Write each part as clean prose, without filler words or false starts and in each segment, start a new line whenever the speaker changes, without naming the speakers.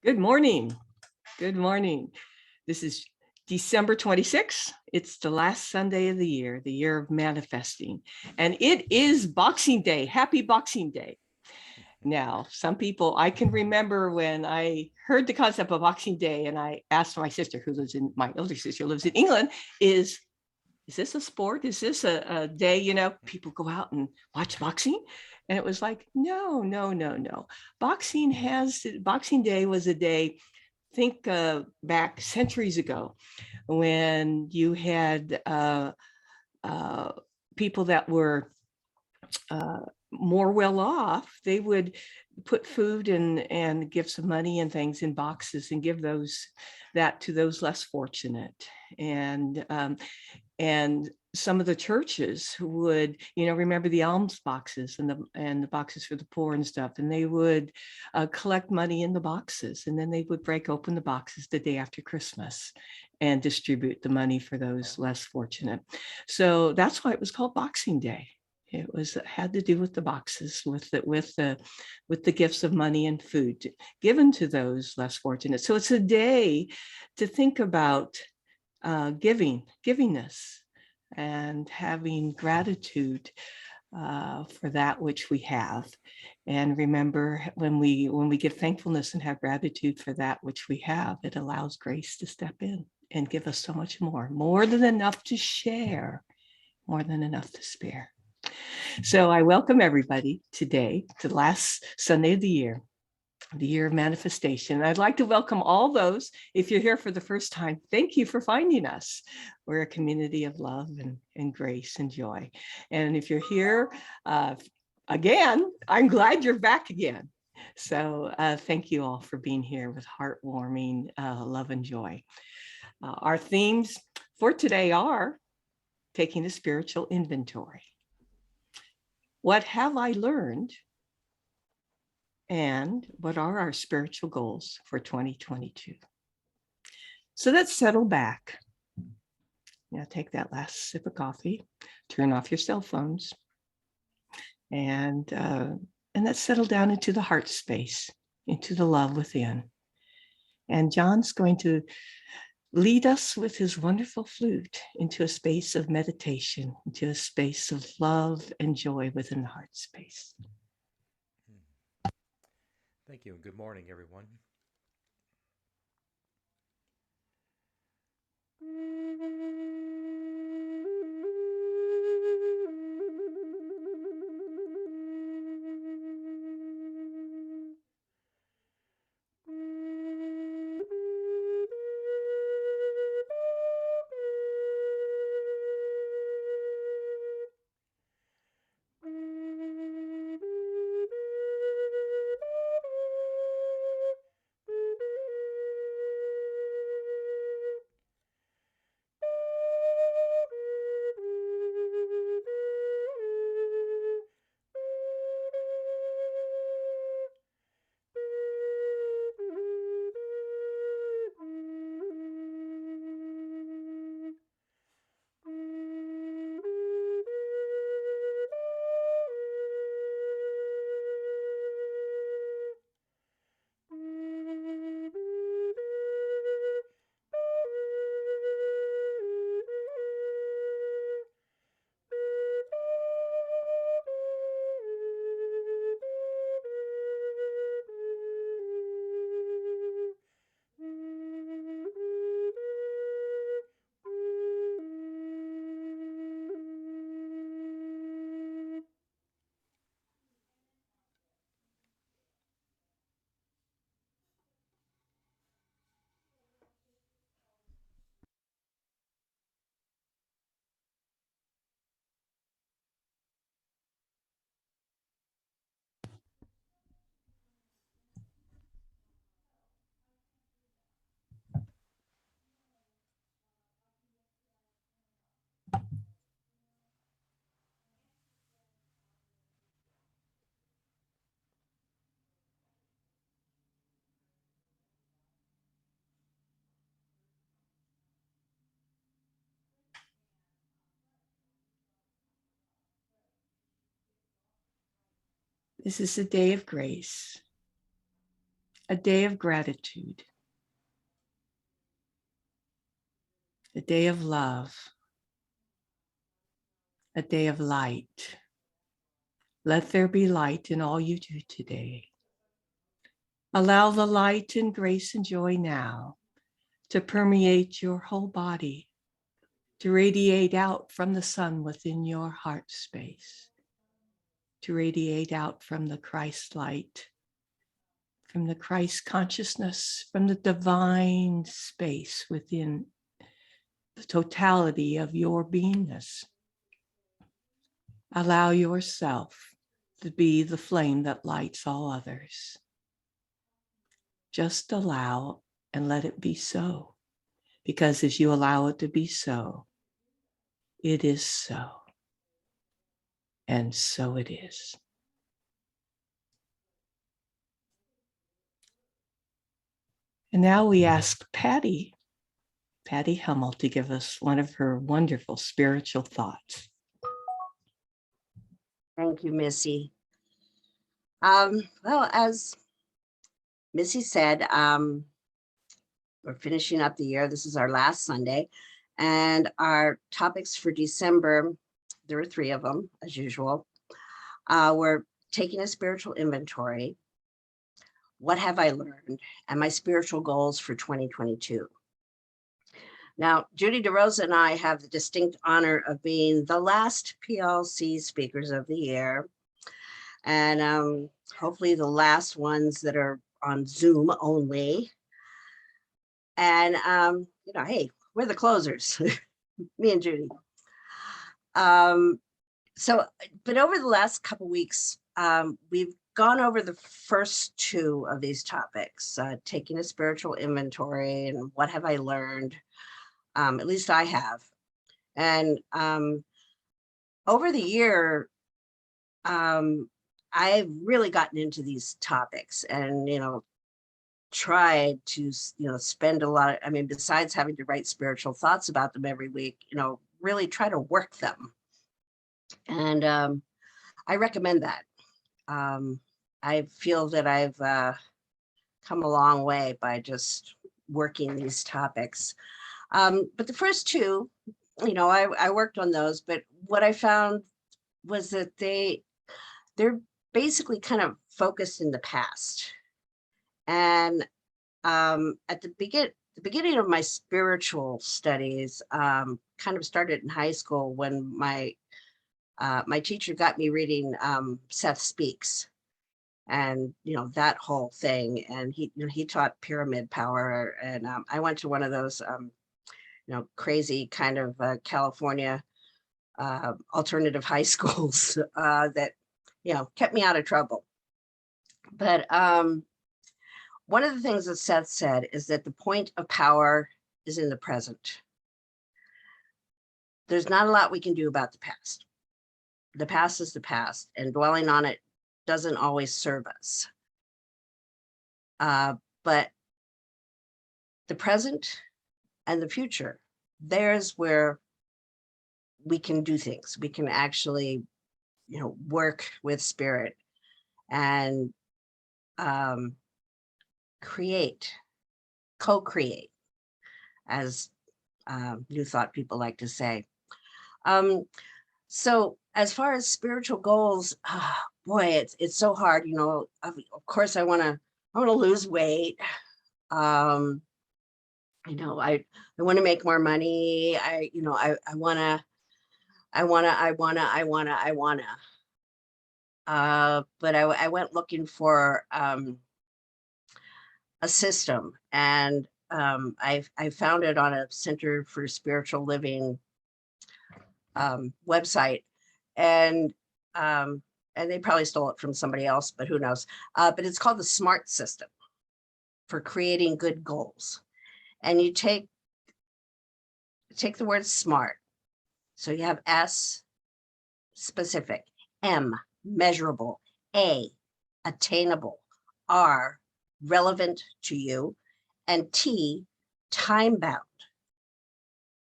Good morning. Good morning. This is December 26th. It's the last Sunday of the year of manifesting. And it is Boxing Day. Happy Boxing Day. Now, some people, I can remember when I heard the concept of Boxing Day and I asked my sister, my older sister lives in England, is this a sport? Is this a day, people go out and watch boxing? And it was like, no. Boxing Day was a day, think back centuries ago when you had people that were more well off. They would put food and give some money and things in boxes and give that to those less fortunate. And some of the churches would, remember the alms boxes and the boxes for the poor and stuff. And they would collect money in the boxes, and then they would break open the boxes the day after Christmas and distribute the money for those less fortunate. So that's why it was called Boxing Day. It had to do with the boxes, with the gifts of money and food given to those less fortunate. So it's a day to think about givingness and having gratitude for that which we have. And remember, when we give thankfulness and have gratitude for that which we have, it allows grace to step in and give us so much more than enough to share, more than enough to spare. So I welcome everybody today to the last Sunday of the year of manifestation. I'd like to welcome all those. If you're here for the first time, thank you for finding us. We're a community of love and grace and joy. And if you're here again, I'm glad you're back again. So thank you all for being here with heartwarming love and joy. Our themes for today are taking a spiritual inventory. What have I learned? And what are our spiritual goals for 2022? So let's settle back. Now take that last sip of coffee, turn off your cell phones, and let's settle down into the heart space, into the love within. And John's going to lead us with his wonderful flute into a space of meditation, into a space of love and joy within the heart space.
Thank you, and good morning, everyone.
This is a day of grace, a day of gratitude, a day of love, a day of light. Let there be light in all you do today. Allow the light and grace and joy now to permeate your whole body, to radiate out from the sun within your heart space, to radiate out from the Christ light, from the Christ consciousness, from the divine space within the totality of your beingness. Allow yourself to be the flame that lights all others. Just allow and let it be so. Because as you allow it to be so, it is so. And so it is. And now we ask Patty Hummel, to give us one of her wonderful spiritual thoughts.
Thank you, Missy. Well, as Missy said, we're finishing up the year. This is our last Sunday. And our topics for December, there are 3 of them, as usual. We're taking a spiritual inventory. What have I learned? And my spiritual goals for 2022. Now, Judy DeRosa and I have the distinct honor of being the last PLC speakers of the year. And hopefully the last ones that are on Zoom only. And, hey, we're the closers, me and Judy. But over the last couple of weeks, we've gone over the first 2 of these topics, taking a spiritual inventory and what have I learned. At least I have. And over the year, I've really gotten into these topics and, tried to, spend a lot of, besides having to write spiritual thoughts about them every week, really try to work them. And I recommend that. I feel that I've come a long way by just working these topics. But the first 2, I worked on those, but what I found was that they're basically kind of focused in the past. And at the beginning of my spiritual studies, kind of started in high school when my teacher got me reading Seth Speaks, and that whole thing. And he taught pyramid power, and I went to one of those crazy kind of California alternative high schools that kept me out of trouble. But one of the things that Seth said is that the point of power is in the present. There's not a lot we can do about the past. The past is the past, and dwelling on it doesn't always serve us. But the present and the future, there's where we can do things. We can actually, work with spirit and co-create, as New Thought people like to say. So as far as spiritual goals, boy, it's so hard. Of course, I want to lose weight. I want to make more money. I want to. But I went looking for a system, and I found it on a Center for Spiritual Living website, and they probably stole it from somebody else, but who knows? But it's called the SMART system for creating good goals. And you take the word SMART. So you have S, specific, M, measurable, A, attainable, R, relevant to you, and T, time bound,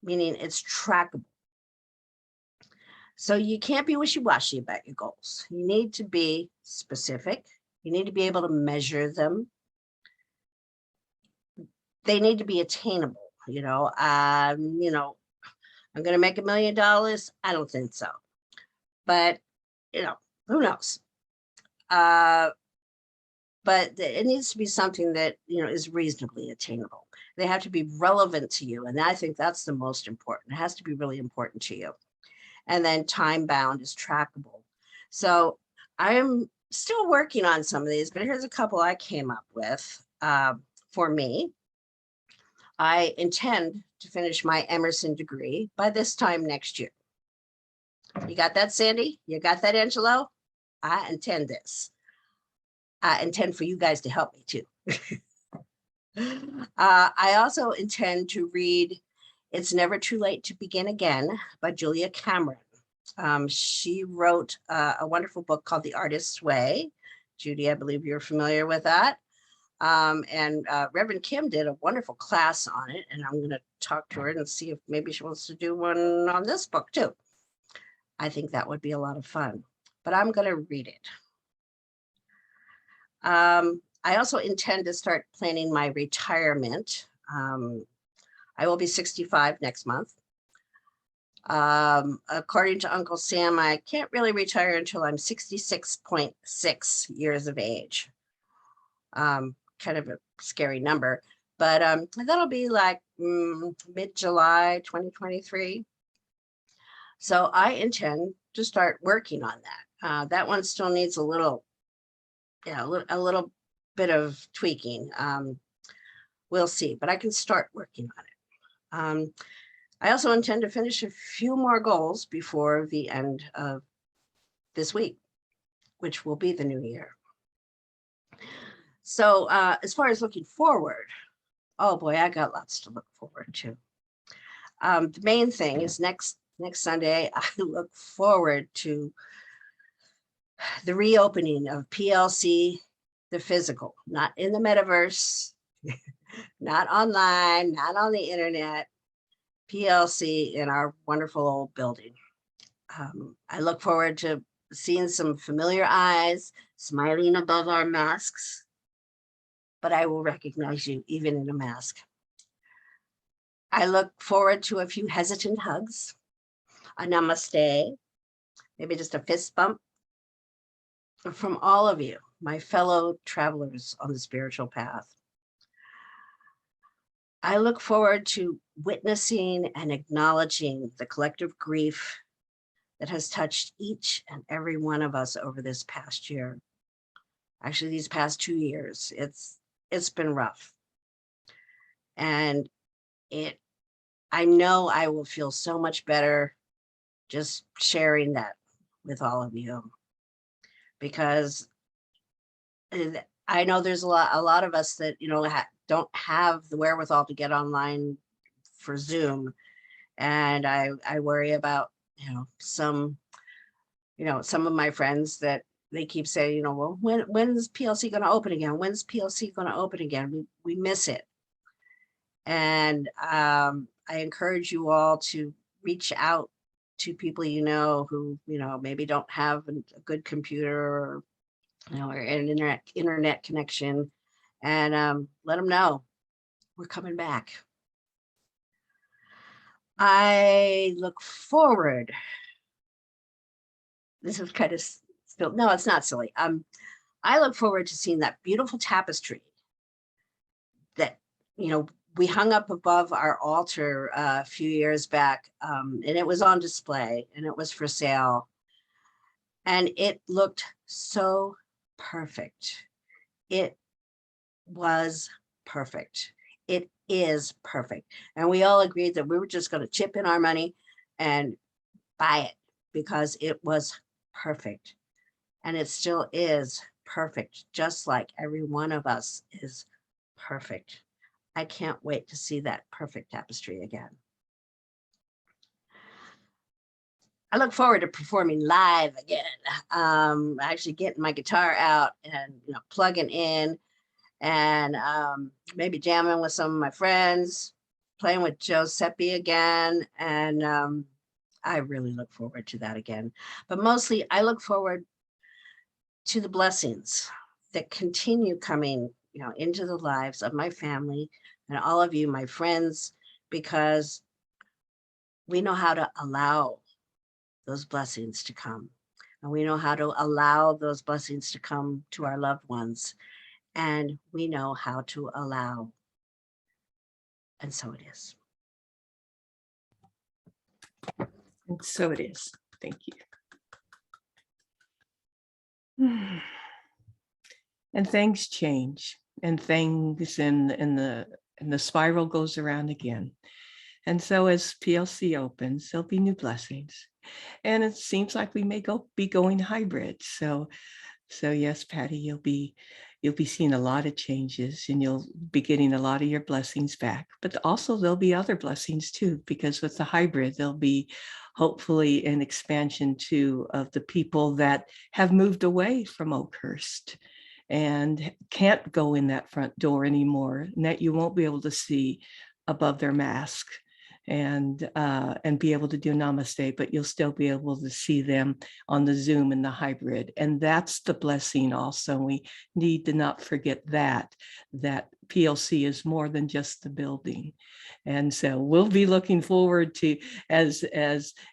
meaning it's trackable. So you can't be wishy-washy about your goals. You need to be specific. You need to be able to measure them. they need to be attainable. I'm going to make $1 million. I don't think so, but who knows? But it needs to be something that, is reasonably attainable. They have to be relevant to you. And I think that's the most important. It has to be really important to you. And then time bound is trackable. So I am still working on some of these, but here's a couple I came up with for me. I intend to finish my Emerson degree by this time next year. You got that, Sandy? You got that, Angelo? I intend this. I intend for you guys to help me too. I also intend to read It's Never Too Late to Begin Again by Julia Cameron. She wrote a wonderful book called The Artist's Way. Judy, I believe you're familiar with that. And Reverend Kim did a wonderful class on it, and I'm going to talk to her and see if maybe she wants to do one on this book too. I think that would be a lot of fun, but I'm going to read it. I also intend to start planning my retirement. I will be 65 next month. According to Uncle Sam, I can't really retire until I'm 66.6 years of age. Kind of a scary number, but that'll be like mid-July 2023. So I intend to start working on that. That one still needs a little bit of tweaking. We'll see, but I can start working on it. I also intend to finish a few more goals before the end of this week, which will be the new year. So as far as looking forward, oh boy, I got lots to look forward to. The main thing is next Sunday, I look forward to the reopening of PLC, the physical, not in the metaverse, not online, not on the internet, PLC in our wonderful old building. I look forward to seeing some familiar eyes smiling above our masks, but I will recognize you even in a mask. I look forward to a few hesitant hugs, a namaste, maybe just a fist bump from all of you, my fellow travelers on the spiritual path. I look forward to witnessing and acknowledging the collective grief that has touched each and every one of us over this past year. Actually, these past 2 years, it's been rough. And I know I will feel so much better just sharing that with all of you, because I know there's a lot of us that don't have the wherewithal to get online for Zoom, and I worry about some of my friends that they keep saying well, when's PLC going to open again? When's PLC going to open again? We miss it, and I encourage you all to reach out to people who maybe don't have a good computer or or an internet connection, and let them know we're coming back. I look forward. This is kind of still, no, it's not silly. I look forward to seeing that beautiful tapestry that we hung up above our altar a few years back, and it was on display and it was for sale, and it looked so perfect. It was perfect. It is perfect. And we all agreed that we were just going to chip in our money and buy it because it was perfect. And it still is perfect, just like every one of us is perfect. I can't wait to see that perfect tapestry again. I look forward to performing live again. Actually getting my guitar out and plugging in, and maybe jamming with some of my friends, playing with Giuseppe again, and I really look forward to that again. But mostly, I look forward to the blessings that continue coming, into the lives of my family and all of you, my friends, because we know how to allow those blessings to come. And we know how to allow those blessings to come to our loved ones. And we know how to allow. And so it is.
And so it is. Thank you. And things change, and things in the spiral goes around again. And so as PLC opens, there'll be new blessings. And it seems like we may be going hybrid. So yes, Patty, you'll be seeing a lot of changes, and you'll be getting a lot of your blessings back. But also there'll be other blessings too, because with the hybrid, there'll be hopefully an expansion too of the people that have moved away from Oakhurst and can't go in that front door anymore, and that you won't be able to see above their mask and be able to do namaste, but you'll still be able to see them on the Zoom and the hybrid. And that's the blessing also. We need to not forget that PLC is more than just the building. And so we'll be looking forward to, as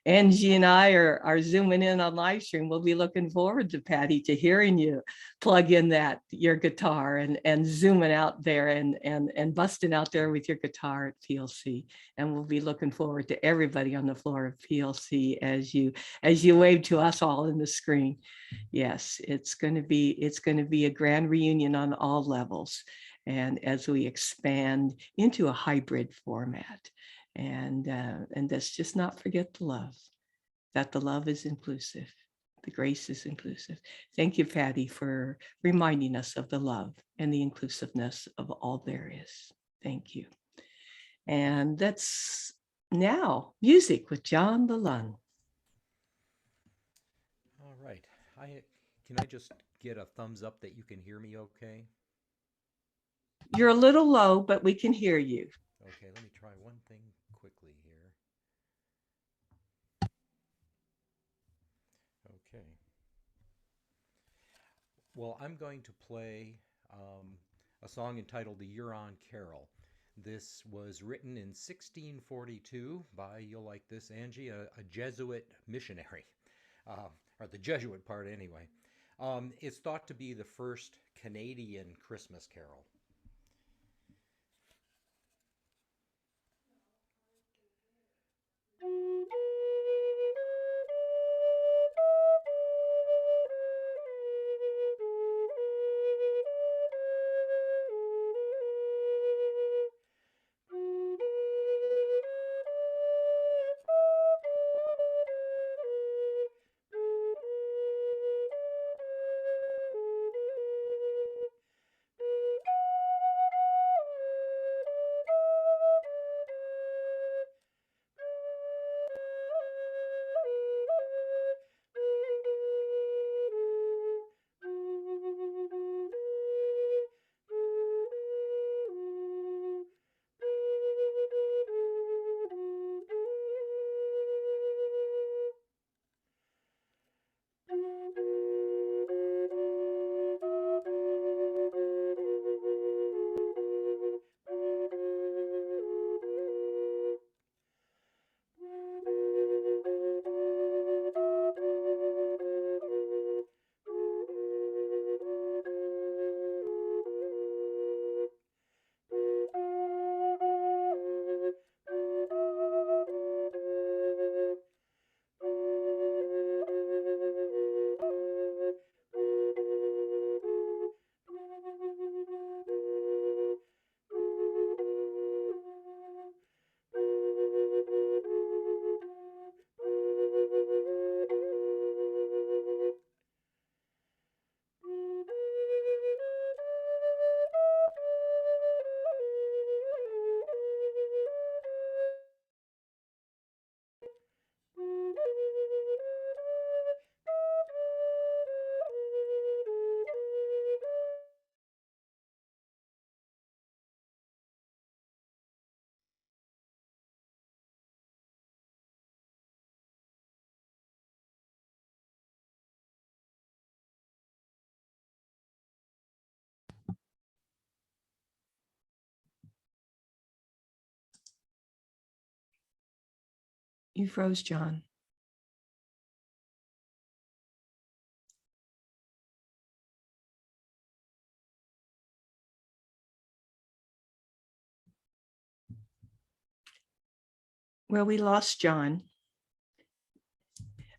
Angie and I are zooming in on live stream, we'll be looking forward to, Patty, to hearing you plug in your guitar and zooming out there and busting out there with your guitar at PLC. And we'll be looking forward to everybody on the floor of PLC as you wave to us all in the screen. Yes, it's going to be a grand reunion on all levels. And as we expand into a hybrid format, and let's just not forget the love, that the love is inclusive. The grace is inclusive. Thank you, Patty, for reminding us of the love and the inclusiveness of all there is. Thank you. And that's now music with John the Lung.
All right. Can I just get a thumbs up that you can hear me okay?
You're a little low, but we can hear you.
Okay, let me try one thing quickly here. Okay. Well, I'm going to play a song entitled the Euron Carol. This was written in 1642 by, you'll like this, Angie, a Jesuit missionary, or the Jesuit part anyway. It's thought to be the first Canadian Christmas carol.
You froze, John. Well, we lost John,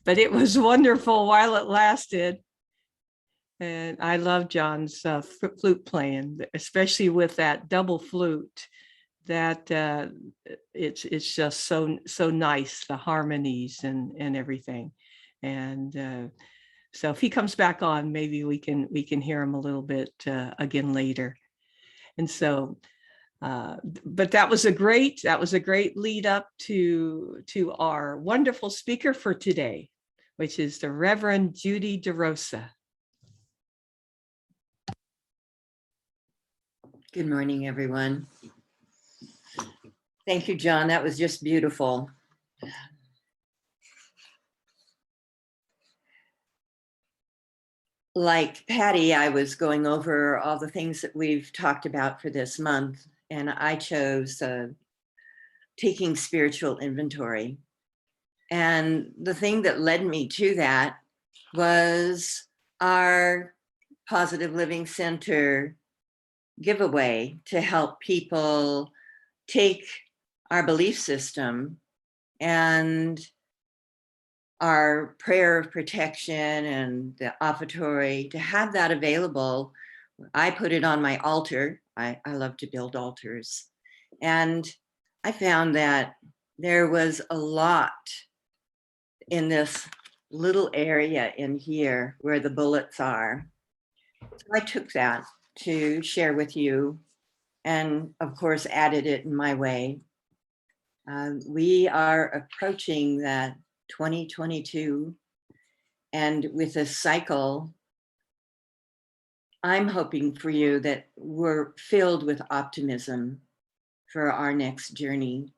but it was wonderful while it lasted. And I love John's flute playing, especially with that double flute. That it's just so nice, the harmonies and everything. And so if he comes back on, maybe we can hear him a little bit again later. And so. But that was a great lead up to our wonderful speaker for today, which is the Reverend Judy DeRosa.
Good morning, everyone. Thank you, John. That was just beautiful. Like Patty, I was going over all the things that we've talked about for this month, and I chose taking spiritual inventory. And the thing that led me to that was our Positive Living Center giveaway to help people take our belief system and our prayer of protection and the offertory, to have that available. I put it on my altar. I love to build altars. And I found that there was a lot in this little area in here where the bullets are. So I took that to share with you and, of course, added it in my way. We are approaching that 2022, and with this cycle, I'm hoping for you that we're filled with optimism for our next journey,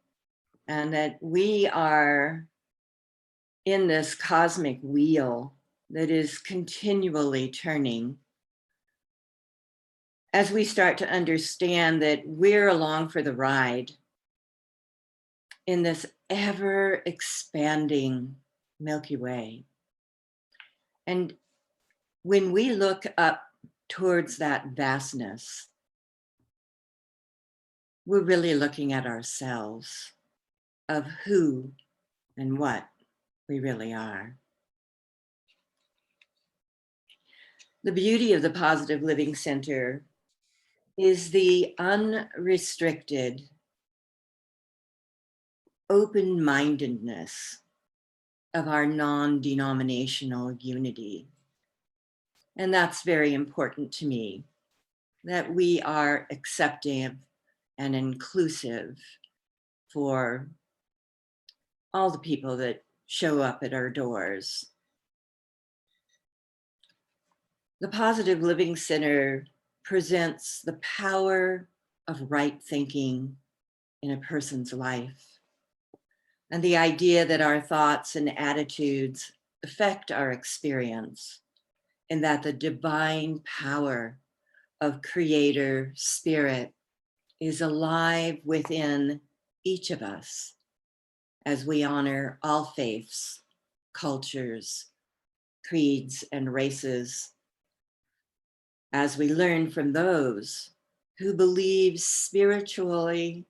and that we are in this cosmic wheel that is continually turning, as we start to understand that we're along for the ride in this ever expanding Milky Way. And when we look up towards that vastness, we're really looking at ourselves, of who and what we really are. The beauty of the Positive Living Center is the unrestricted open-mindedness of our non-denominational unity. And that's very important to me, that we are accepting and inclusive for all the people that show up at our doors. The Positive Living Center presents the power of right thinking in a person's life, and the idea that our thoughts and attitudes affect our experience, and that the divine power of Creator Spirit is alive within each of us as we honor all faiths, cultures, creeds, and races, as we learn from those who believe spiritually,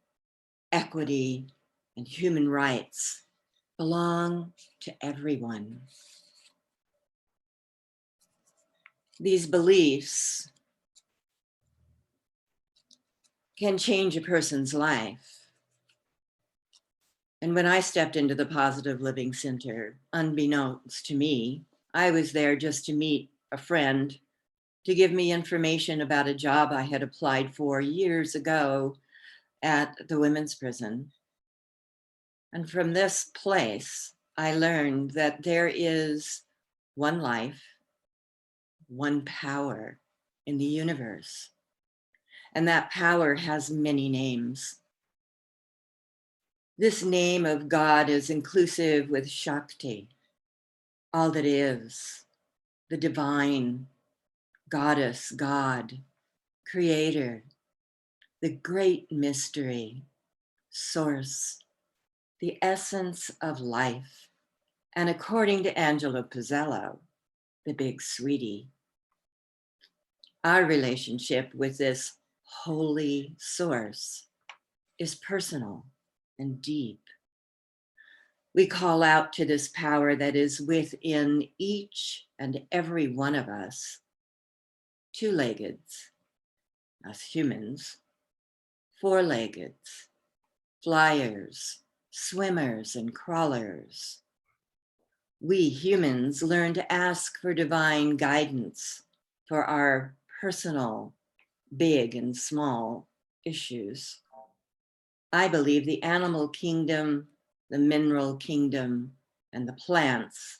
equity, and human rights belong to everyone. These beliefs can change a person's life. And when I stepped into the Positive Living Center, unbeknownst to me, I was there just to meet a friend to give me information about a job I had applied for years ago at the women's prison. And from this place, I learned that there is one life, one power in the universe. And that power has many names. This name of God is inclusive with Shakti, all that is, the divine, goddess, God, creator, the great mystery, source, the essence of life. And according to Angelo Pizzello, the big sweetie, our relationship with this holy source is personal and deep. We call out to this power that is within each and every one of us, two-leggeds, us humans, four-leggeds, flyers, swimmers, and crawlers. We humans learn to ask for divine guidance for our personal, big and small issues. I believe the animal kingdom, the mineral kingdom, and the plants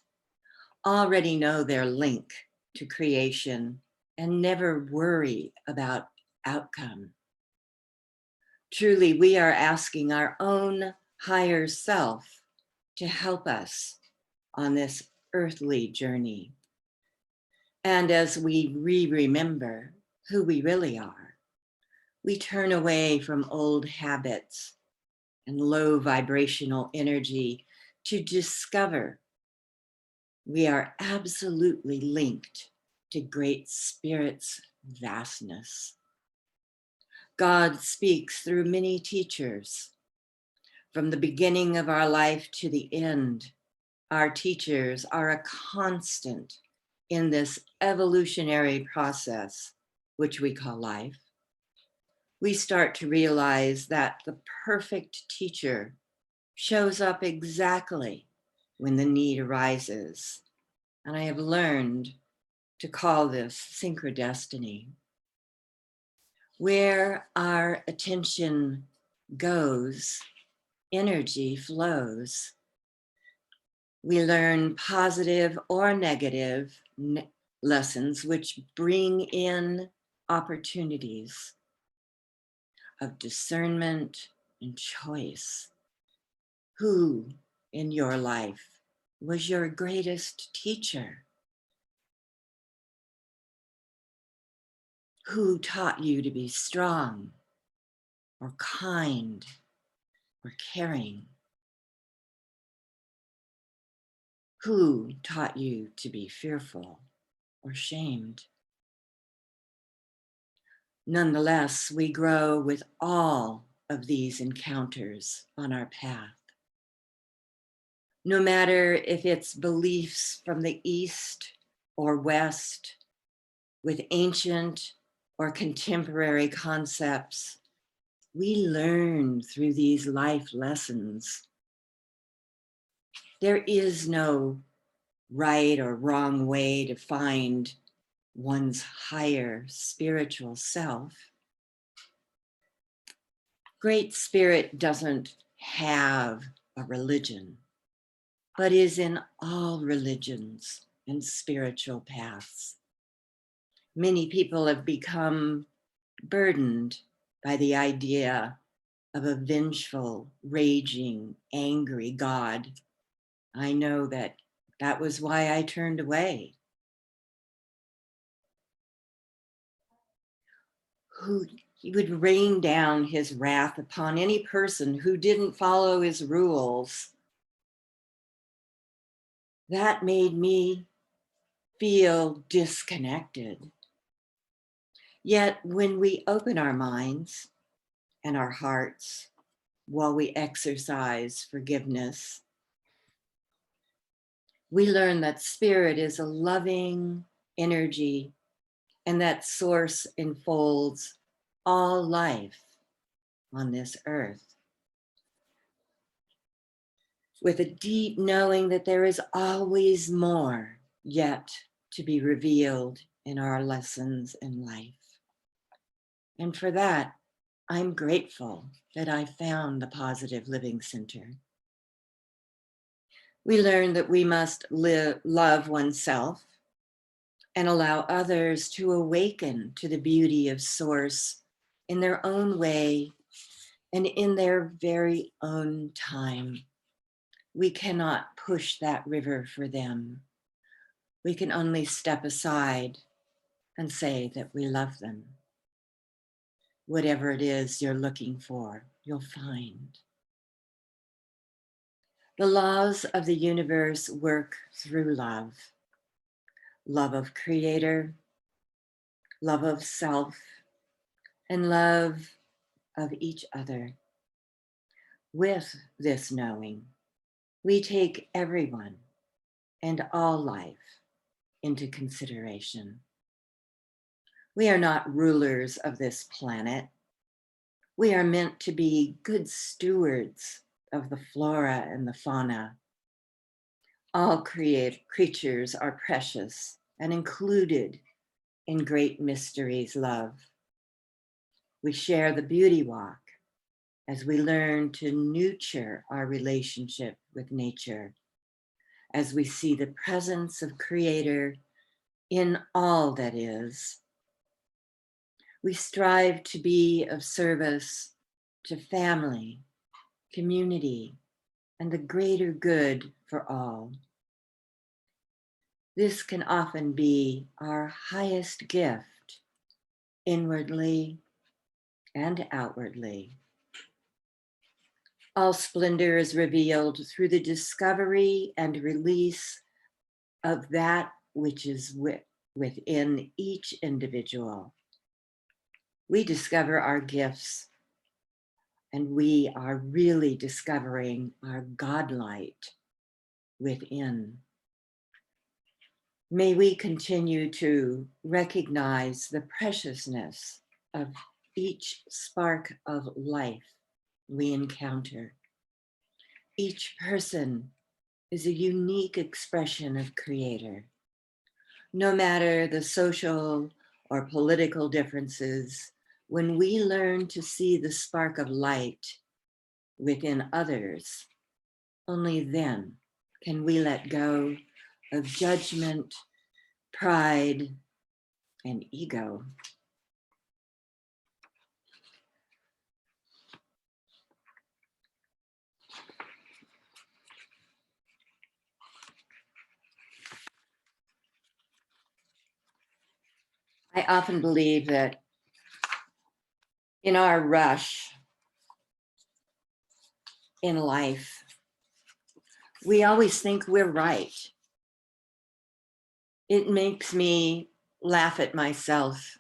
already know their link to creation and never worry about outcome. Truly, we are asking our own higher self to help us on this earthly journey. And as we remember who we really are, we turn away from old habits and low vibrational energy to discover we are absolutely linked to Great Spirit's vastness. God speaks through many teachers. From the beginning of our life to the end, our teachers are a constant in this evolutionary process, which we call life. We start to realize that the perfect teacher shows up exactly when the need arises. And I have learned to call this Synchro Destiny. Where our attention goes, energy flows. We learn positive or negative lessons which bring in opportunities of discernment and choice. Who in your life was your greatest teacher? Who taught you to be strong or kind or caring? Who taught you to be fearful or shamed? Nonetheless, we grow with all of these encounters on our path. No matter if it's beliefs from the East or West, with ancient or contemporary concepts, we learn through these life lessons. There is no right or wrong way to find one's higher spiritual self. Great Spirit doesn't have a religion, but is in all religions and spiritual paths. Many people have become burdened by the idea of a vengeful, raging, angry God. I know that was why I turned away. He would rain down his wrath upon any person who didn't follow his rules. That made me feel disconnected. Yet when we open our minds and our hearts while we exercise forgiveness, we learn that Spirit is a loving energy and that Source enfolds all life on this earth, with a deep knowing that there is always more yet to be revealed in our lessons in life. And for that, I'm grateful that I found the Positive Living Center. We learn that we must love oneself and allow others to awaken to the beauty of Source in their own way and in their very own time. We cannot push that river for them. We can only step aside and say that we love them. Whatever it is you're looking for, you'll find. The laws of the universe work through love. Love of Creator, love of self, and love of each other. With this knowing, we take everyone and all life into consideration. We are not rulers of this planet. We are meant to be good stewards of the flora and the fauna. All creatures are precious and included in great mysteries love. We share the beauty walk as we learn to nurture our relationship with nature, as we see the presence of Creator in all that is. We strive to be of service to family, community, and the greater good for all. This can often be our highest gift, inwardly and outwardly. All splendor is revealed through the discovery and release of that which is within each individual. We discover our gifts, and we are really discovering our God light within. May we continue to recognize the preciousness of each spark of life we encounter. Each person is a unique expression of Creator. No matter the social or political differences, when we learn to see the spark of light within others, only then can we let go of judgment, pride, and ego. I often believe that in our rush in life, we always think we're right. It makes me laugh at myself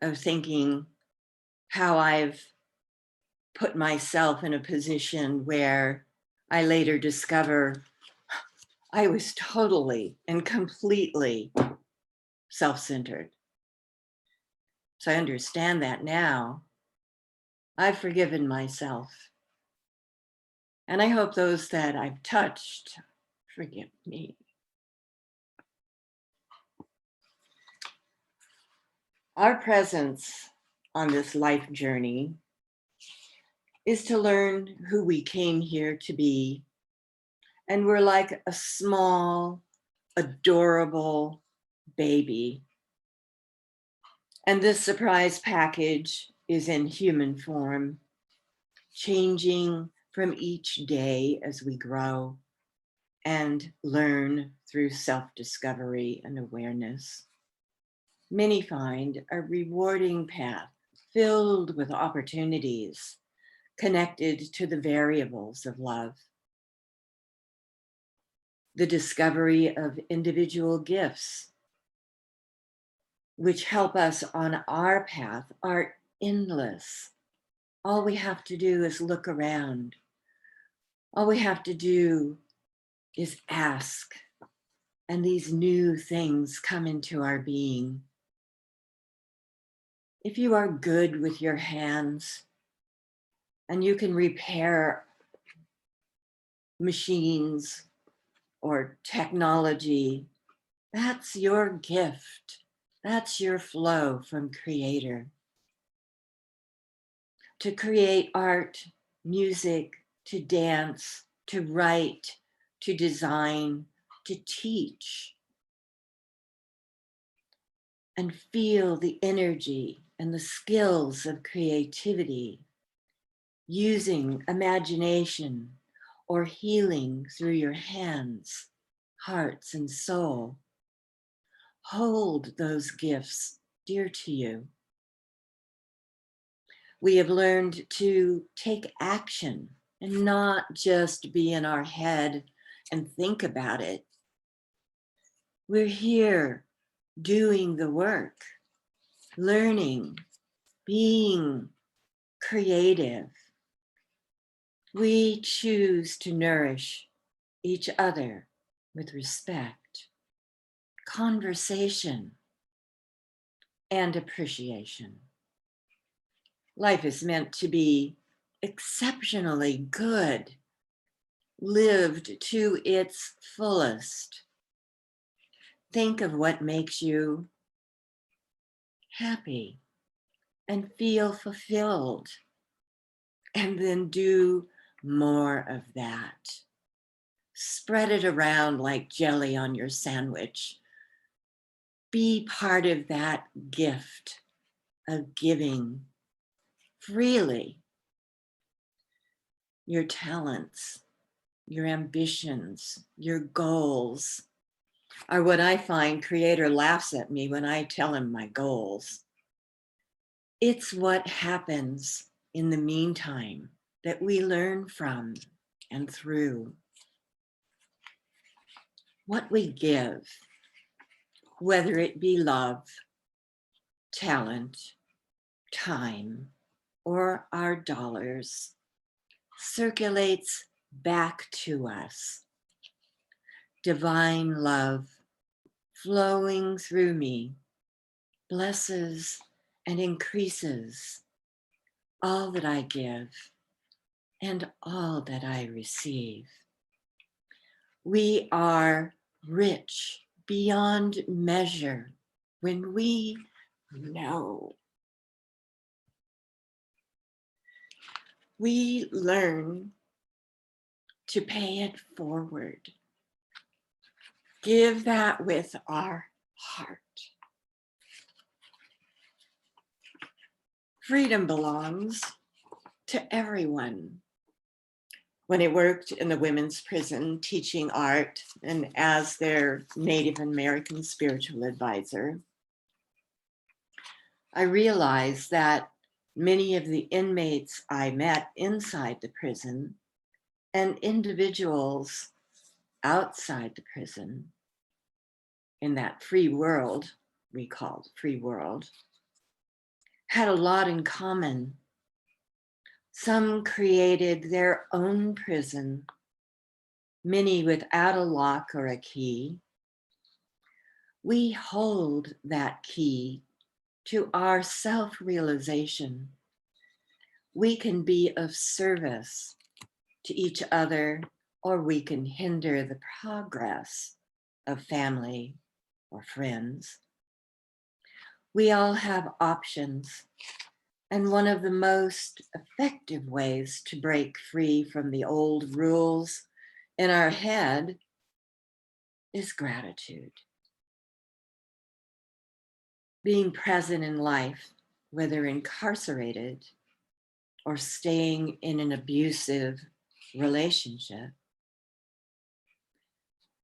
of thinking how I've put myself in a position where I later discover I was totally and completely self-centered. So I understand that now. I've forgiven myself. And I hope those that I've touched forgive me. Our presence on this life journey is to learn who we came here to be. And we're like a small, adorable baby. And this surprise package is in human form, changing from each day as we grow and learn through self-discovery and awareness. Many find a rewarding path filled with opportunities connected to the variables of love. The discovery of individual gifts, which help us on our path, are endless. All we have to do is look around. All we have to do is ask, and these new things come into our being. If you are good with your hands and you can repair machines or technology, that's your gift. That's your flow from Creator. To create art, music, to dance, to write, to design, to teach, and feel the energy and the skills of creativity, using imagination or healing through your hands, hearts, and soul. Hold those gifts dear to you. We have learned to take action and not just be in our head and think about it. We're here doing the work, learning, being creative. We choose to nourish each other with respect, conversation, and appreciation. Life is meant to be exceptionally good, lived to its fullest. Think of what makes you happy and feel fulfilled, and then do more of that. Spread it around like jelly on your sandwich. Be part of that gift of giving freely. Your talents, your ambitions, your goals are what I find Creator laughs at me when I tell him my goals. It's what happens in the meantime that we learn from and through. What we give, whether it be love, talent, time, or our dollars, circulates back to us. Divine love flowing through me blesses and increases all that I give and all that I receive. We are rich beyond measure when we know. We learn to pay it forward. Give that with our heart. Freedom belongs to everyone. When I worked in the women's prison teaching art and as their Native American spiritual advisor, I realized that many of the inmates I met inside the prison and individuals outside the prison in that free world we called free world had a lot in common. Some created their own prison, many without a lock or a key. We hold that key to our self-realization. We can be of service to each other, or we can hinder the progress of family or friends. We all have options. And one of the most effective ways to break free from the old rules in our head is gratitude. Being present in life, whether incarcerated or staying in an abusive relationship,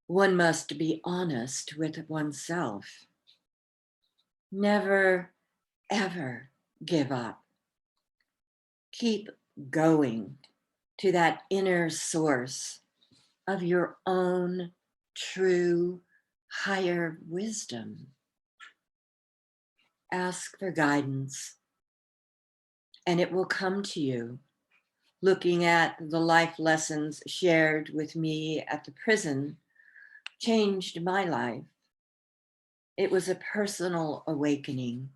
one must be honest with oneself. Never, ever give up. Keep going to that inner source of your own true higher wisdom. Ask for guidance, and it will come to you. Looking at the life lessons shared with me at the prison changed my life. It was a personal awakening.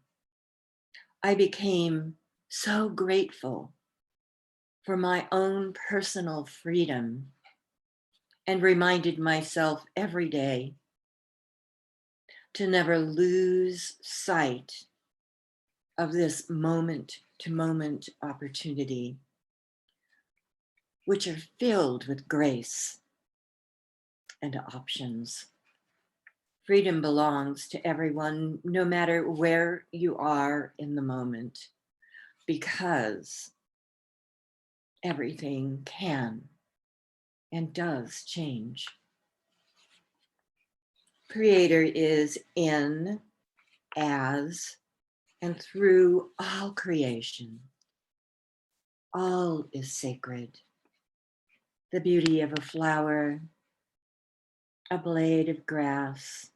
I became so grateful for my own personal freedom and reminded myself every day to never lose sight of this moment-to-moment opportunity, which are filled with grace and options. Freedom belongs to everyone, no matter where you are in the moment, because everything can and does change. Creator is in, as, and through all creation. All is sacred. the beauty of a flower, a blade of grass,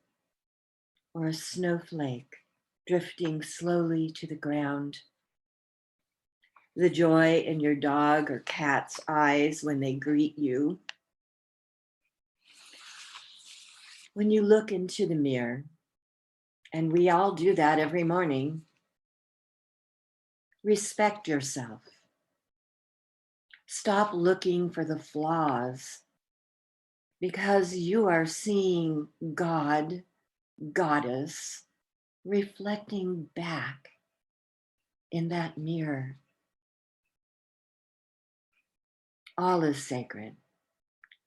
or a snowflake drifting slowly to the ground. The joy in your dog or cat's eyes when they greet you. When you look into the mirror, and we all do that every morning, respect yourself. Stop looking for the flaws because you are seeing God, Goddess, reflecting back in that mirror. All is sacred,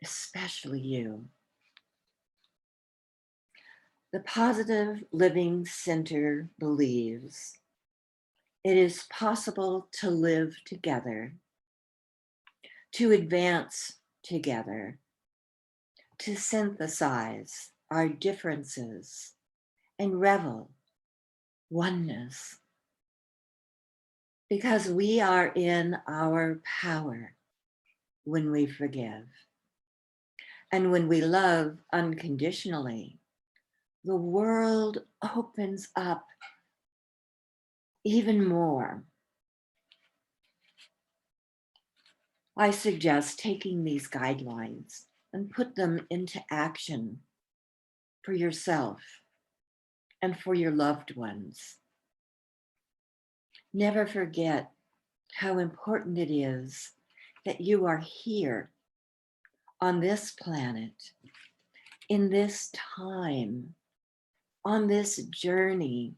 especially you. The Positive Living Center believes it is possible to live together, to advance together, to synthesize our differences and revel oneness, because we are in our power when we forgive. And when we love unconditionally, the world opens up even more. I suggest taking these guidelines and put them into action for yourself and for your loved ones. Never forget how important it is that you are here on this planet, in this time, on this journey,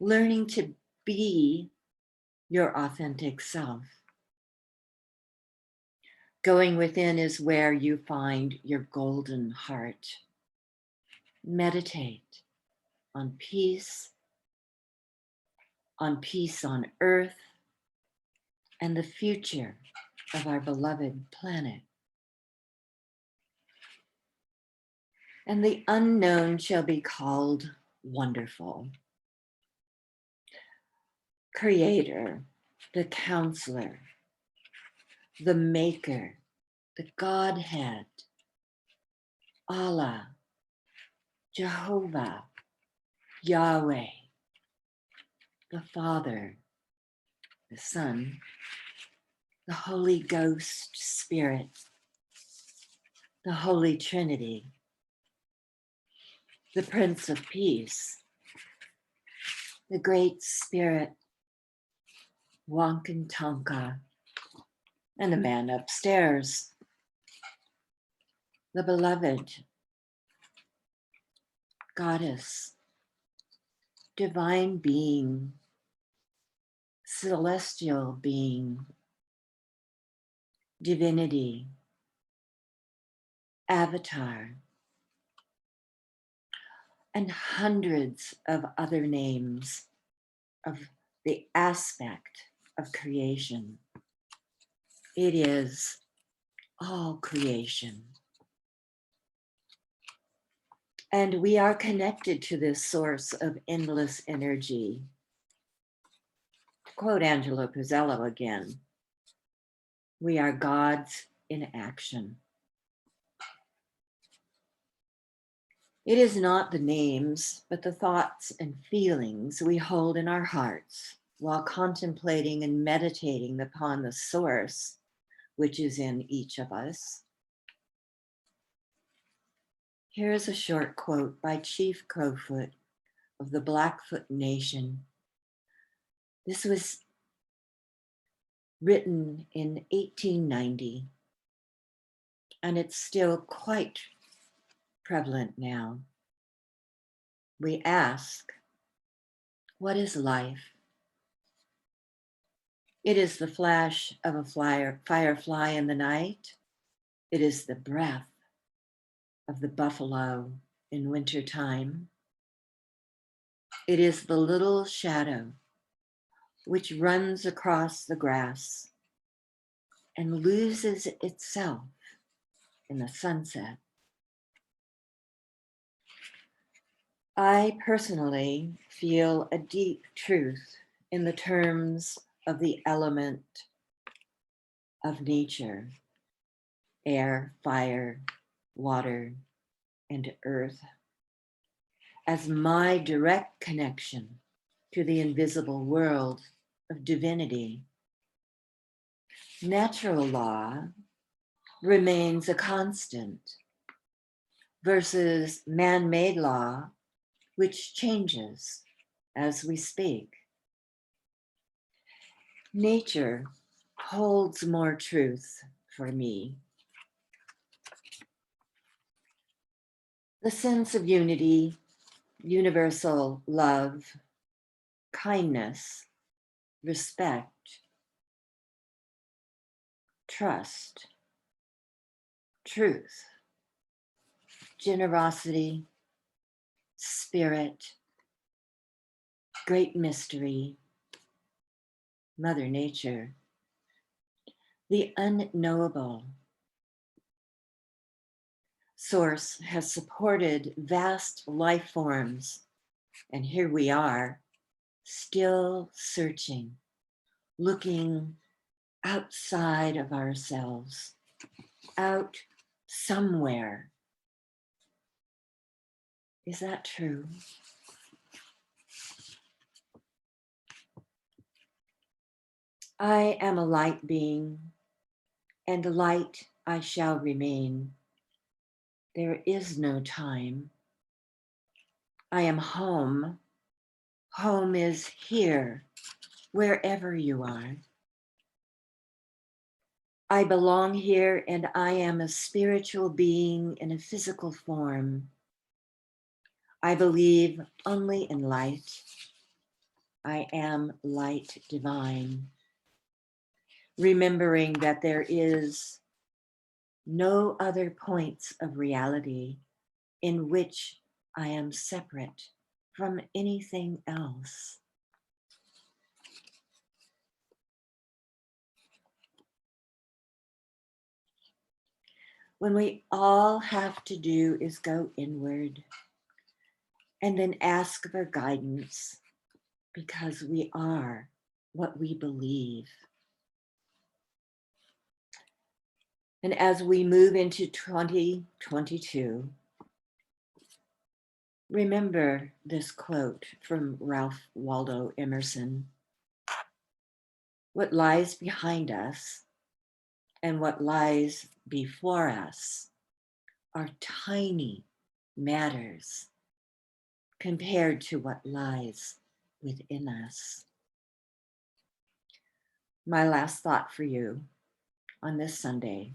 learning to be your authentic self. Going within is where you find your golden heart. Meditate on peace on earth, and the future of our beloved planet. And the unknown shall be called wonderful. Creator, the counselor, the maker, the Godhead, Allah, Jehovah, Yahweh, the Father, the Son, the Holy Ghost Spirit, the Holy Trinity, the Prince of Peace, the Great Spirit, Wankan Tonka, and the man upstairs, the beloved Goddess, divine being, celestial being, divinity, avatar, and hundreds of other names of the aspect of creation. It is all creation. And we are connected to this source of endless energy. To quote Angelo Pizzello again, we are gods in action. It is not the names, but the thoughts and feelings we hold in our hearts while contemplating and meditating upon the source which is in each of us. Here is a short quote by Chief Crowfoot of the Blackfoot Nation. This was written in 1890, and it's still quite prevalent now. We ask, what is life? It is the flash of a firefly in the night. It is the breath of the buffalo in wintertime. It is the little shadow which runs across the grass and loses itself in the sunset. I personally feel a deep truth in the terms of the element of nature. air, fire, water, and earth as my direct connection to the invisible world of divinity. Natural law remains a constant versus man-made law, which changes as we speak. Nature holds more truth for me. The sense of unity, universal love, kindness, respect, trust, truth, generosity, spirit, great mystery, Mother Nature, the unknowable. Source has supported vast life forms, and here we are, still searching, looking outside of ourselves, out somewhere. Is that true? I am a light being, and light I shall remain. There is no time. I am home. Home is here, wherever you are. I belong here, and I am a spiritual being in a physical form. I believe only in light. I am light divine. Remembering that there is no other points of reality in which I am separate from anything else. When we all have to do is go inward and then ask for guidance, because we are what we believe. And as we move into 2022, remember this quote from Ralph Waldo Emerson: what lies behind us and what lies before us are tiny matters compared to what lies within us. My last thought for you on this Sunday: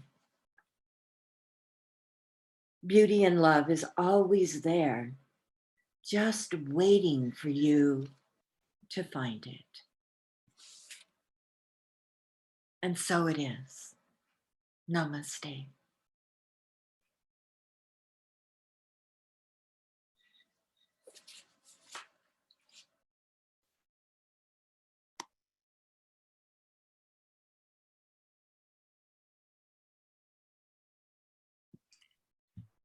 beauty and love is always there, just waiting for you to find it. And so it is. Namaste.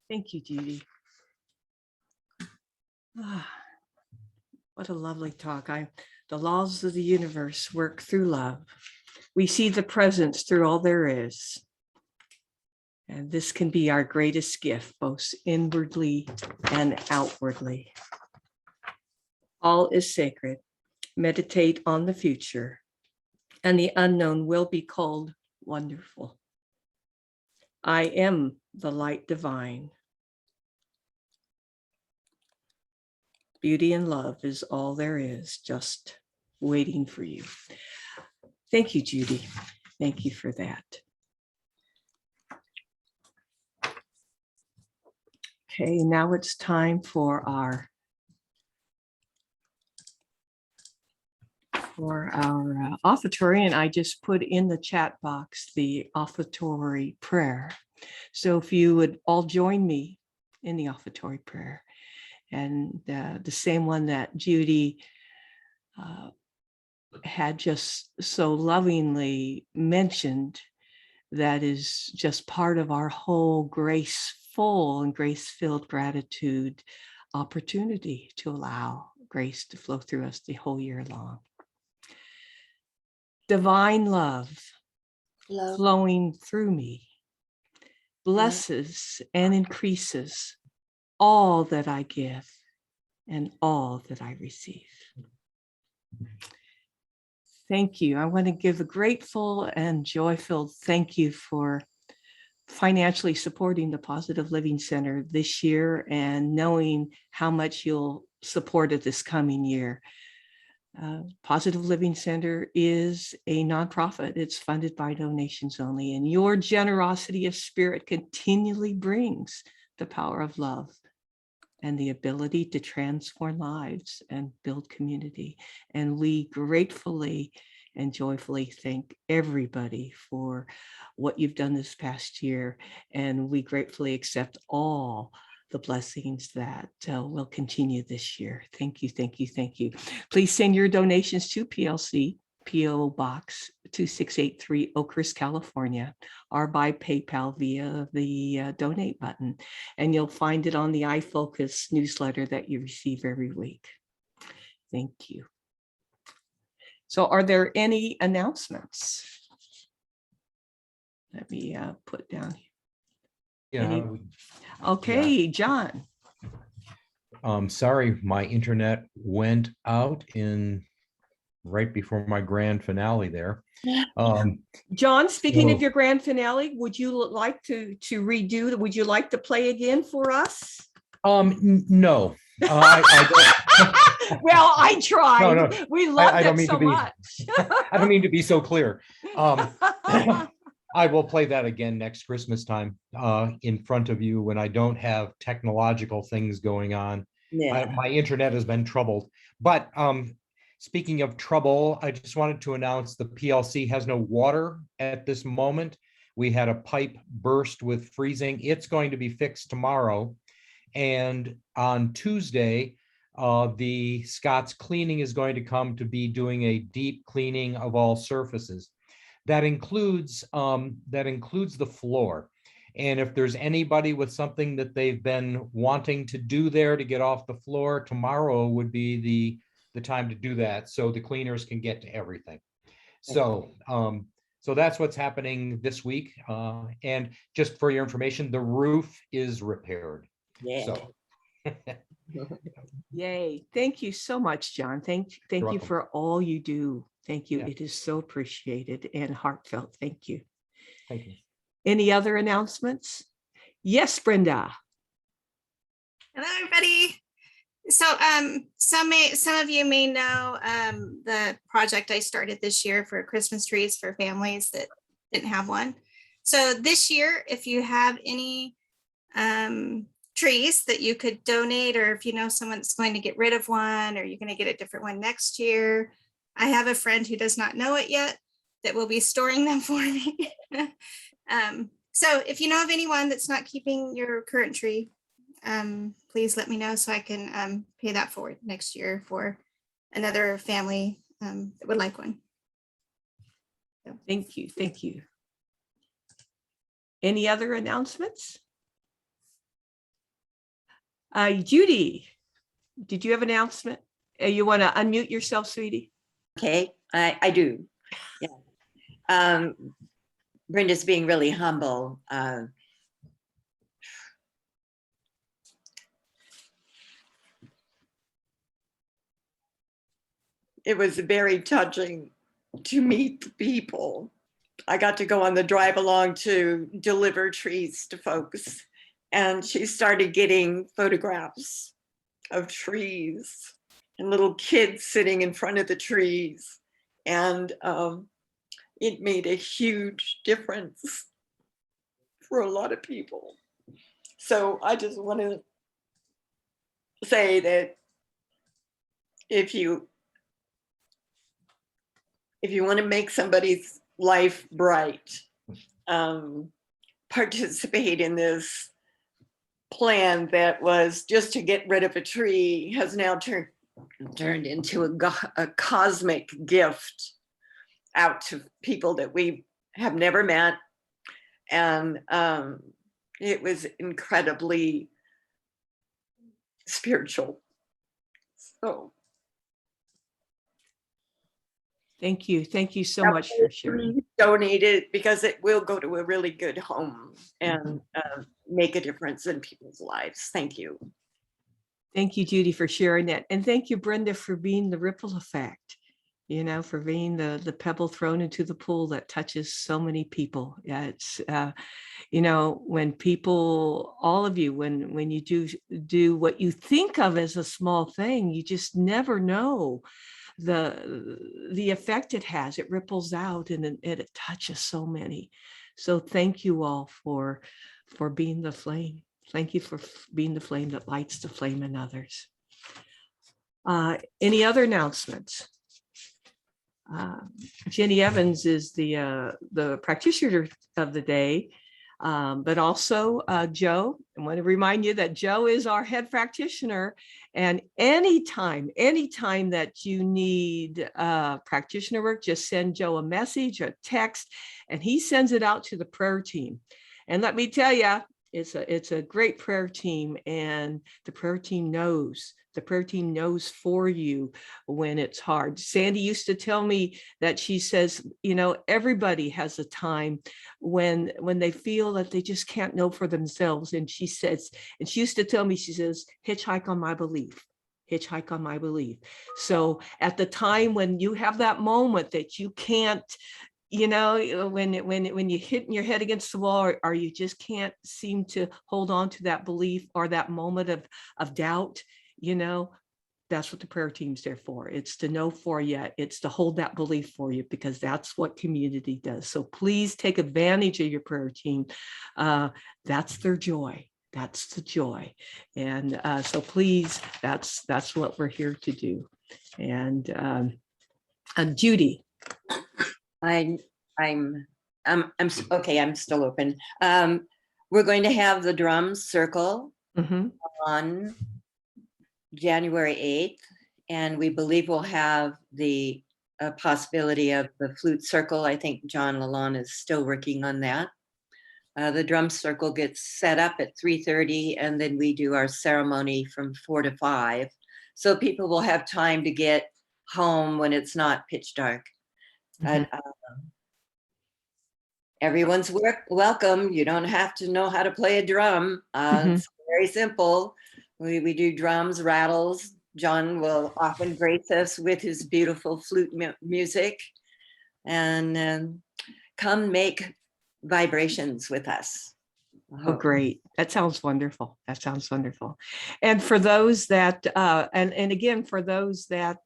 Thank you, Judy. What a lovely talk. The laws of the universe work through love. We see the presence through all there is. And this can be our greatest gift, both inwardly and outwardly. All is sacred. Meditate on the future, and the unknown will be called wonderful. I am the light divine. Beauty and love is all there is, just waiting for you. Thank you, Judy. Thank you for that. Okay, now it's time for our offertory, and I just put in the chat box the offertory prayer. So if you would all join me in the offertory prayer, and the same one that Judy had just so lovingly mentioned, that is just part of our whole graceful and grace-filled gratitude opportunity to allow grace to flow through us the whole year long. Divine love flowing through me, blesses and increases all that I give and all that I receive. Thank you. I want to give a grateful and joy-filled thank you for financially supporting the Positive Living Center this year and knowing how much you'll support it this coming year. Positive Living Center is a nonprofit. It's funded by donations only, and your generosity of spirit continually brings the power of love and the ability to transform lives and build community. And we gratefully and joyfully thank everybody for what you've done this past year. And we gratefully accept all the blessings that will continue this year. Thank you, thank you, thank you. Please send your donations to PLC, PO Box 2683, Oakhurst, California, or by PayPal via the donate button. And you'll find it on the iFocus newsletter that you receive every week. Thank you. So are there any announcements? Let me put down here.
Yeah.
Okay, John.
Sorry, my internet went out right before my grand finale there.
John, speaking of your grand finale, would you like to redo? Would you like to play again for us?
No.
Well, I tried.
No.
We loved it so much.
I don't mean to be so clear. I will play that again next Christmas time in front of you when I don't have technological things going on.
Yeah.
My internet has been troubled. But speaking of trouble, I just wanted to announce the PLC has no water at this moment. We had a pipe burst with freezing. It's going to be fixed tomorrow. And on Tuesday, the Scott's Cleaning is going to come to be doing a deep cleaning of all surfaces. That includes the floor. And if there's anybody with something that they've been wanting to do there to get off the floor, tomorrow would be the time to do that, so the cleaners can get to everything. So that's what's happening this week. And just for your information, the roof is repaired.
Yeah.
So.
Yay. Thank you so much, John. Thank you
welcome.
for all you do. Thank you.
Yeah.
It is so appreciated and heartfelt. Thank you.
Thank you.
Any other announcements? Yes, Brenda.
Hello, everybody. So some of you may know the project I started this year for Christmas trees for families that didn't have one. So this year, if you have any trees that you could donate, or if you know someone that's going to get rid of one, or you're going to get a different one next year, I have a friend who does not know it yet that will be storing them for me. So if you know of anyone that's not keeping your current tree, please let me know so I can pay that forward next year for another family that would like one. So.
Thank you. Thank you. Any other announcements? Judy, did you have an announcement? You want to unmute yourself, sweetie?
Okay, I do. Yeah. Brenda's being really humble. It was very touching to meet the people. I got to go on the drive along to deliver trees to folks, and she started getting photographs of trees and little kids sitting in front of the trees. And it made a huge difference for a lot of people. So I just want to say that if you want to make somebody's life bright, participate in this plan that was just to get rid of a tree has now turned into a cosmic gift out to people that we have never met. And it was incredibly spiritual. So
Thank you. Thank you so much for sharing.
Please donate it, because it will go to a really good home and make a difference in people's lives. Thank you.
Thank you, Judy, for sharing that. And thank you, Brenda, for being the ripple effect, for being the pebble thrown into the pool that touches so many people. Yeah, it's, when people, all of you, when you do what you think of as a small thing, you just never know the effect it has. It ripples out and it touches so many. So thank you all for being the flame. Thank you for being the flame that lights the flame in others. Any other announcements? Jenny Evans is the practitioner of the day, but also Joe. I want to remind you that Joe is our head practitioner, and anytime that you need practitioner work, just send Joe a message, a text, and he sends it out to the prayer team. And let me tell you, it's a great prayer team, and the prayer team knows. The prayer team knows for you when it's hard. Sandy used to tell me that she says, everybody has a time when they feel that they just can't know for themselves. And she used to tell me, she says, hitchhike on my belief. Hitchhike on my belief. So at the time when you have that moment that you can't, when you hit your head against the wall, or you just can't seem to hold on to that belief or that moment of doubt, that's what the prayer team's there for. It's to know for you. It's to hold that belief for you, because that's what community does. So please take advantage of your prayer team. That's their joy. That's the joy. And so please, that's what we're here to do. And Judy.
I'm okay. I'm still open. We're going to have the drums circle on January 8th, and we believe we'll have the possibility of the flute circle. I think John Lalonde is still working on that. The drum circle gets set up at 3:30, and then we do our ceremony from 4 to 5. So people will have time to get home when it's not pitch dark. And everyone's welcome. You don't have to know how to play a drum. It's very simple. We do drums, rattles. John will often grace us with his beautiful flute music, and come make vibrations with us.
Oh, great. That sounds wonderful. That sounds wonderful. And for those that, and again, for those that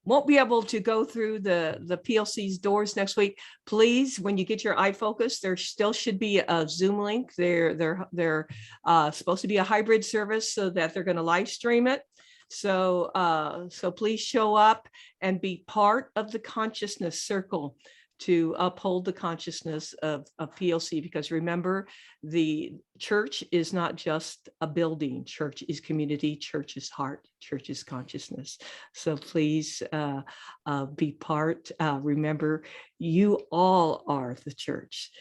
won't be able to go through the PLC's doors next week, please, when you get your iFocus, there still should be a Zoom link. They're supposed to be a hybrid service, so that they're going to live stream it. So please show up and be part of the consciousness circle to uphold the consciousness of PLC, because remember, the church is not just a building. Church is community, church is heart, church is consciousness. So please be part. Remember, you all are the church.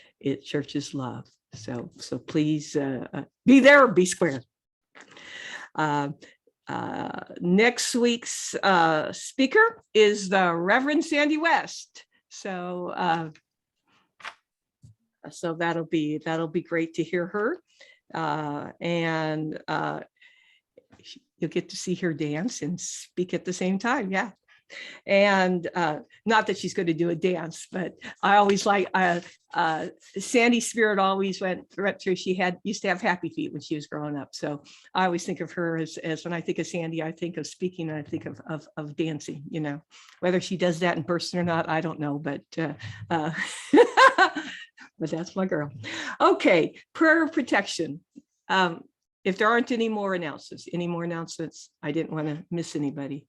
Church is love. So please be there or be square. Next week's speaker is the Reverend Sandy West. So that'll be great to hear her, and you'll get to see her dance and speak at the same time. Yeah. And not that she's going to do a dance, but I always like Sandy's spirit always went through. She used to have happy feet when she was growing up. So I always think of her as when I think of Sandy, I think of speaking, and I think of dancing, whether she does that in person or not, I don't know, but but that's my girl. Okay. Prayer of protection. If there aren't any more announcements, I didn't want to miss anybody.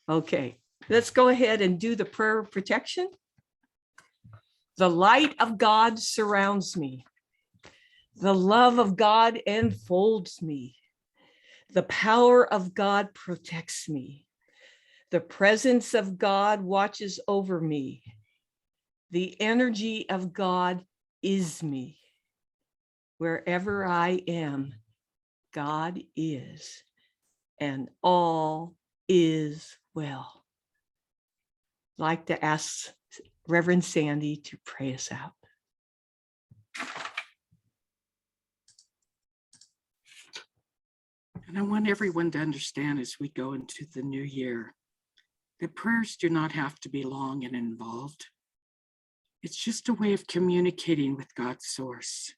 Okay, let's go ahead and do the prayer of protection. The light of God surrounds me. The love of God enfolds me. The power of God protects me. The presence of God watches over me. The energy of God is me. Wherever I am, God is, and all is well. like to ask Reverend Sandy to pray us out.
And I want everyone to understand as we go into the new year that prayers do not have to be long and involved. It's just a way of communicating with God's source.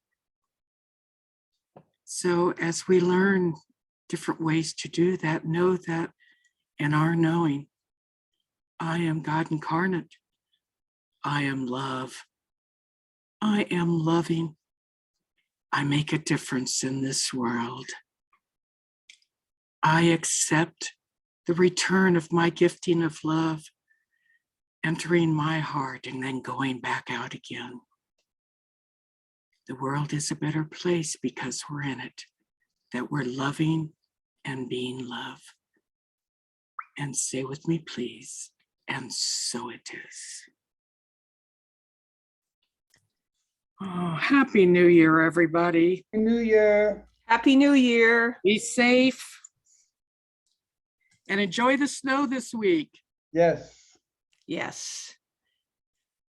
So as we learn different ways to do that, know that in our knowing, I am God incarnate. I am love. I am loving. I make a difference in this world. I accept the return of my gifting of love, entering my heart and then going back out again. The world is a better place because we're in it, that we're loving and being love. And say with me, please, and so it is. Oh, Happy New Year, everybody.
Happy New Year.
Happy New Year.
Be safe and enjoy the snow this week.
Yes.
Yes.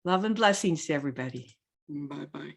Love and blessings to everybody.
Bye-bye.